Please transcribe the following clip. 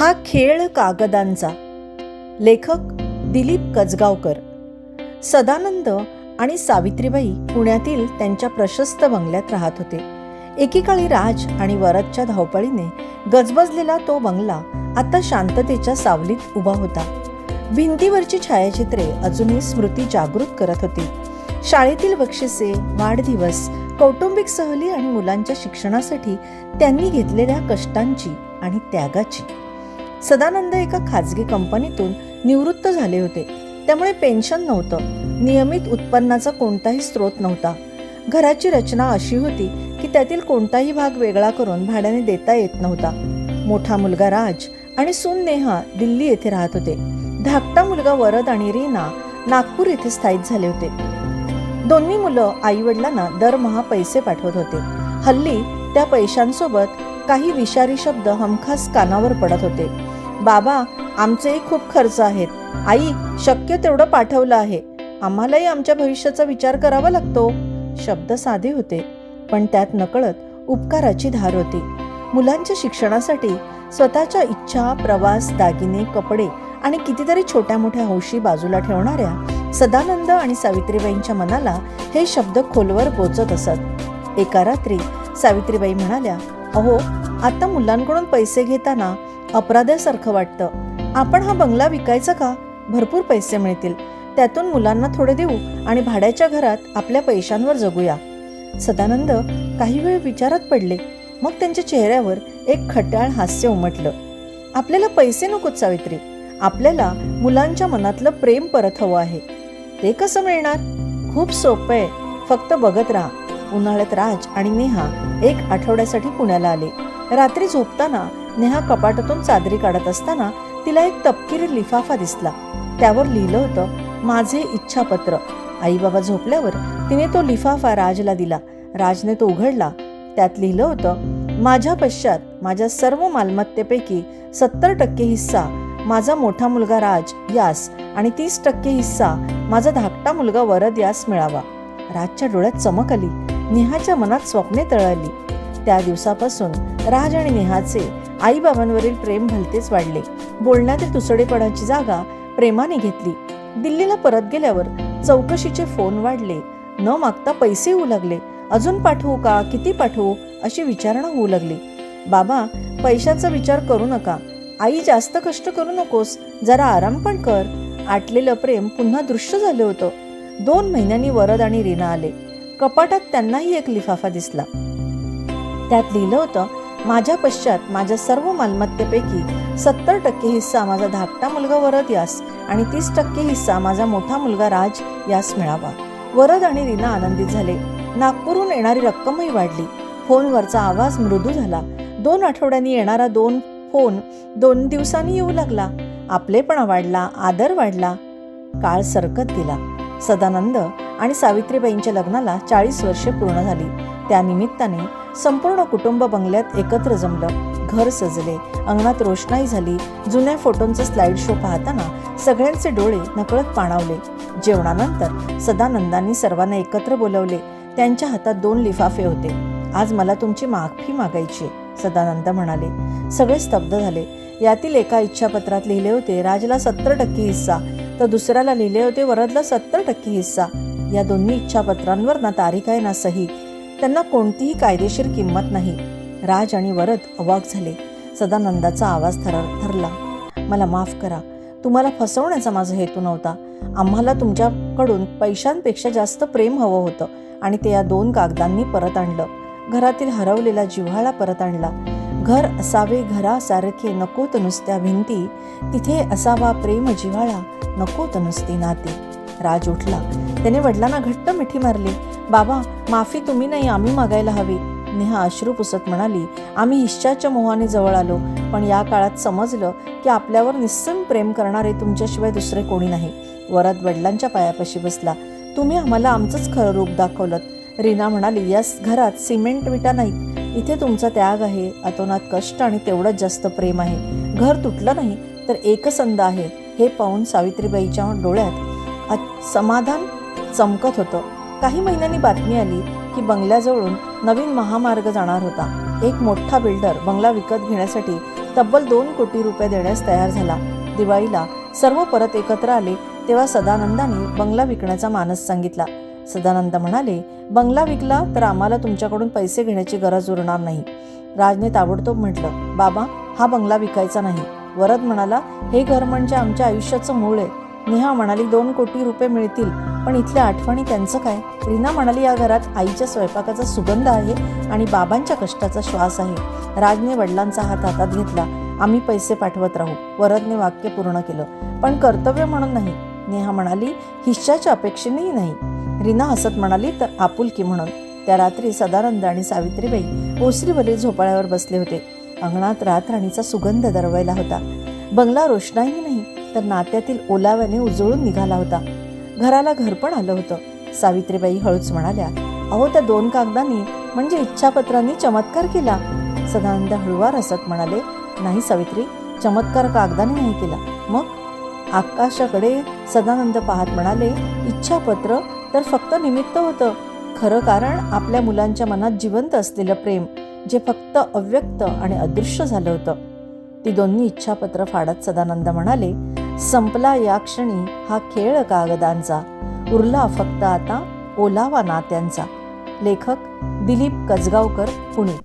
हा खेळ कागदांचा. लेखक दिलीप कजगावकर. सदानंद आणि सावित्रीबाई पुण्यातील त्यांच्या प्रशस्त बंगल्यात राहत होते. एकेकाळी राज आणि वरदच्या धावपळीने गजबजलेला तो बंगला आता शांततेच्या सावलीत उभा होता. भिंतीवरची छायाचित्रे अजूनही स्मृती जागृत करत होती. शाळेतील बक्षिसे, वाढदिवस, कौटुंबिक सहली आणि मुलांच्या शिक्षणासाठी त्यांनी घेतलेल्या कष्टांची आणि त्यागाची. सदानंद एका खाजगी कंपनीतून निवृत्त झाले होते, त्यामुळे पेन्शन नव्हतं. नियमित उत्पन्नाचा कोणताही स्रोत नव्हता. घराची रचना अशी होती की त्यातील कोणताही भाग वेगळा करून भाड्याने देता येत नव्हता. मोठा मुलगा राज आणि सून नेहा दिल्ली येथे राहत होते. धाकटा मुलगा वरद आणि रीना नागपूर येथे स्थायिक झाले होते. दोन्ही मुलं आईवडिलांना दरमहा पैसे पाठवत होते. हल्ली त्या पैशांसोबत काही विषारी शब्द हमखास कानावर पडत होते. बाबा, आमचेही खूप खर्च आहेत. आई, शक्य तेवढं पाठवलं आहे. आम्हालाही आमच्या भविष्याचा विचार करावा लागतो. शब्द साधे होते, पण त्यात नकळत उपकाराची धार होती. मुलांच्या शिक्षणासाठी स्वतःच्या इच्छा, प्रवास, दागिने, कपडे आणि कितीतरी छोट्या मोठ्या हौशी बाजूला ठेवणाऱ्या सदानंद आणि सावित्रीबाईंच्या मनाला हे शब्द खोलवर पोचत असत. एका रात्री सावित्रीबाई म्हणाल्या, अहो, आता मुलांकडून पैसे घेताना अपराध्यासारखं वाटतं. आपण हा बंगला विकायचा का? भरपूर पैसे मिळतील. त्यातून मुलांना थोडे देऊ आणि भाड्याच्या घरात आपल्या पैशांवर जगूया. सदानंद काही वेळ विचारात पडले. मग त्यांच्या चेहऱ्यावर एक खट्याळ हास्य उमटलं. आपल्याला पैसे नकोत सावित्री, आपल्याला मुलांच्या मनातलं प्रेम परत हवं आहे. ते कसं मिळणार? खूप सोपं आहे, फक्त बघत राहा. उन्हाळ्यात राज आणि नेहा एक आठवड्यासाठी पुण्याला आले. रात्री झोपताना नेहा कपाटातून चादरी काढत असताना तिला एक तपकिरी लिफाफा दिसला. त्यावर लिहिलं होतं, माझे इच्छापत्र. आई बाबा झोपल्यावर तिने तो लिफाफा राजला दिला. राजने तो उघडला. त्यात लिहिलं होतं, माझ्या पश्चात माझ्या सर्व मालमत्तेपैकी 70% हिस्सा माझा मोठा मुलगा राज यास आणि 30% हिस्सा माझा धाकटा मुलगा वरद यास मिळावा. राजच्या डोळ्यात चमक आली. नेहाच्या मनात स्वप्ने तळाली. त्या दिवसापासून राज आणि नेहाचे आईबाबांवरील प्रेम भलतेच वाढले. बोलण्यातील तुसडेपणाची जागा प्रेमाने घेतली. दिल्लीला परत गेल्यावर चौकशीचे फोन वाढले. न मागता पैसे येऊ लागले. अजून पाठवू का? किती पाठवू? अशी विचारणा होऊ लागली. बाबा, पैशाचा विचार करू नका. आई, जास्त कष्ट करू नकोस, जरा आराम पण कर. आटलेलं प्रेम पुन्हा दृश्य झालं होतं. 2 महिन्यांनी वरद आणि रीना आले. कपाटात त्यांनाही एक लिफाफा दिसला. त्यात लिहिलं होतं, माझ्या पश्चात माझ्या सर्व मालमत्तेपैकी 70% हिस्सा माझा धाकटा मुलगा वरद यास आणि 30% हिस्सा माझा मोठा मुलगा राज यास मिळावा. वरद आणि रीना आनंदित झाले. नागपूरहून येणारी रक्कमही वाढली. फोनवरचा आवाज मृदू झाला. 2 आठवड्यांनी येणारा 2 फोन 2 दिवसांनी येऊ लागला. आपलेपणा वाढला, आदर वाढला. काळ सरकत गेला. सदानंद आणि सावित्रीबाईंच्या लग्नाला 40 वर्षे पूर्ण झाली. त्यानिमित्ताने संपूर्ण कुटुंब बंगल्यात एकत्र जमलं. घर सजले, अंगणात रोषणाई झाली. जुन्या फोटोंचा स्लाइड शो पाहताना सगळ्यांचे डोळे नकळत पाणावले. जेवणानंतर सदानंदांनी सर्वांना एकत्र बोलवले. त्यांच्या हातात 2 लिफाफे होते. आज मला तुमची माफी मागायची, सदानंद म्हणाले. सगळे स्तब्ध झाले. यातील एका इच्छापत्रात लिहिले होते, राजला 70% हिस्सा, तर दुसऱ्याला लिहिले होते, वरदला 70% हिस्सा. या दोन्ही इच्छापत्रांवर ना तारीख आहे ना सही. त्यांना कोणतीही कायदेशीर किंमत नाही. राज आणि वरद अवाक झाले. सदानंदाचा आवाज थरला. मला माफ करा. तुम्हाला फसवण्याचा माझा हेतू नव्हता. आम्हाला तुमच्याकडून पैशांपेक्षा जास्त प्रेम हवं होतं आणि ते या 2 कागदांनी परत आणलं. घरातील हरवलेला जिव्हाळा परत आणला. घर असावे घरासारखे, नकोत नुसत्या भिंती. तिथे असावा प्रेम जिव्हाळा, नकोत नुसती नाती. राज उठला. त्याने वडिलांना घट्ट मिठी मारली. बाबा, माफी तुम्ही नाही, आम्ही मागायला हवी. नेहा अश्रू पुसत म्हणाली, आम्ही हिश्श्याच्या मोहाने जवळ आलो, पण या काळात समजलं की आपल्यावर निस्सीम प्रेम करणारे तुमच्याशिवाय दुसरे कोणी नाही. वरद वडिलांच्या पायापाशी बसला. तुम्ही आम्हाला आमचंच खरं रूप दाखवलं. रीना म्हणाली, या घरात सिमेंट विटा नाहीत. इथे तुमचा त्याग आहे, अतोनात कष्ट आणि तेवढंच जास्त प्रेम आहे. घर तुटलं नाही तर एकसंध आहे. हे पाहून सावित्रीबाईच्या डोळ्यात समाधान चमकत होतं. काही महिन्यांनी बातमी आली की बंगल्याजवळून नवीन महामार्ग जाणार होता. एक मोठा बिल्डर बंगला विकत घेण्यासाठी तब्बल 2 कोटी रुपये देण्यास तयार झाला. दिवाळीला सर्व परत एकत्र आले तेव्हा सदानंदाने बंगला विकण्याचा मानस सांगितला. सदानंद म्हणाले, बंगला विकला तर आम्हाला तुमच्याकडून पैसे घेण्याची गरज उरणार नाही. राजने ताबडतोब म्हटलं, बाबा हा बंगला विकायचा नाही. वरद म्हणाला, हे घर म्हणजे आमच्या आयुष्याचं मूळ आहे. नेहा म्हणाली, 2 कोटी रुपये मिळतील, पण इथल्या आठवणी त्यांचं काय? रीना म्हणाली, या घरात आईच्या स्वयंपाकाचा सुगंध आहे आणि बाबांच्या कष्टाचा श्वास आहे. राजने वडिलांचा हात हातात घेतला. आम्ही पैसे पाठवत राहू. वरदने वाक्य पूर्ण केलं, पण कर्तव्य म्हणून नाही. नेहा म्हणाली, हिश्श्याच्या अपेक्षेनेही नाही. रीना हसत म्हणाली, तर आपुलकी म्हणून. त्या रात्री सदानंद आणि सावित्रीबाई ओसरीवरील झोपाळ्यावर बसले होते. अंगणात रातराणीचा सुगंध दरवळला होता. बंगला रोषणाई नाही तर नात्यातील ओलाव्याने उजळून निघाला होता. घराला घरपण आलं होतं. सावित्रीबाई हळूच म्हणाल्या, अहो त्या 2 कागदांनी म्हणजे इच्छापत्रांनी चमत्कार केला. सदानंद हळूवार हसत म्हणाले, नाही सावित्री, चमत्कार कागदाने नाही केला. मग? आकाशाकडे सदानंद पाहत म्हणाले, इच्छापत्र तर फक्त निमित्त होतं. खरं कारण आपल्या मुलांच्या मनात जिवंत असलेलं प्रेम, जे फक्त अव्यक्त आणि अदृश्य झालं होतं. ती दोन्ही इच्छापत्र फाडत सदानंद म्हणाले, संपला या क्षणी हा खेळ कागदांचा, उरला फक्त आता ओलावा नात्यांचा. लेखक दिलीप कजगावकर, पुणे.